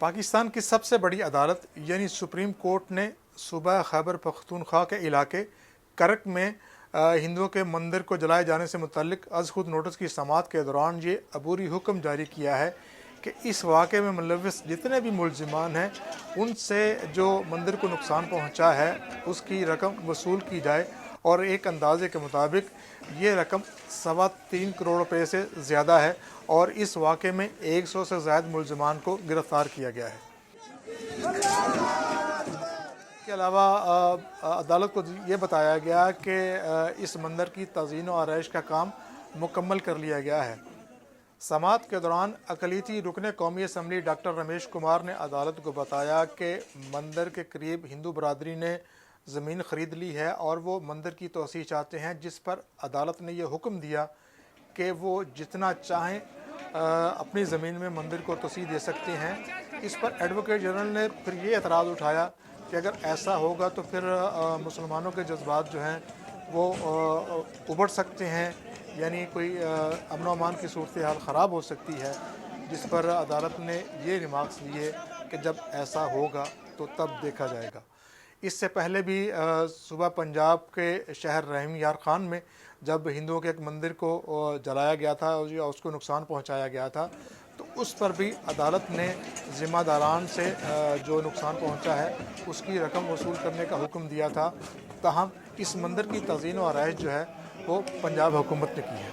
पाकिस्तान की सबसे बड़ी अदालत यानी सुप्रीम कोर्ट ने सूबा खैबर पख्तूनख्वा के इलाके करक में हिंदुओं के मंदिर को जलाए जाने से मुतल्लिक अज़ खुद नोटिस की समाअत के दौरान ये अबूरी हुक्म जारी किया है कि इस वाक़े में मुलव्विस जितने भी मुलजिमान हैं उनसे जो मंदिर को नुकसान पहुँचा है उसकी रकम वसूल की जाए और एक अंदाजे के मुताबिक ये रकम 3.25 करोड़ रुपए से ज़्यादा है और इस वाक़े में 100 से ज़ायद मुलजिमान को गिरफ़्तार किया गया है। इसके अलावा अदालत को ये बताया गया कि इस मंदिर की तज़ीन व आरइश का काम मुकम्मल कर लिया गया है। समाअत के दौरान अक़लियती रुकने कौमी असम्बली डॉक्टर रमेश कुमार ने अदालत को बताया कि मंदिर के करीब हिंदू बरादरी ने ज़मीन ख़रीद ली है और वो मंदिर की तोसी चाहते हैं, जिस पर अदालत ने यह हुक्म दिया कि वो जितना चाहें अपनी ज़मीन में मंदिर को तोसी दे सकते हैं। इस पर एडवोकेट जनरल ने फिर ये एतराज़ उठाया कि अगर ऐसा होगा तो फिर मुसलमानों के जज्बात जो हैं वो उबड़ सकते हैं, यानी कोई अमन व अमान की सूरत हाल ख़राब हो सकती है, जिस पर अदालत ने ये रिमार्क्स दिए कि जब ऐसा होगा तो तब देखा जाएगा। इससे पहले भी सूबा पंजाब के शहर रहम यार खान में जब हिंदुओं के एक मंदिर को जलाया गया था और उसको नुकसान पहुंचाया गया था, तो उस पर भी अदालत ने ज़िम्मेदारान से जो नुकसान पहुंचा है उसकी रकम वसूल करने का हुक्म दिया था। ताहम इस मंदिर की तज़ीन व आरइश जो है वो पंजाब हुकूमत ने की है।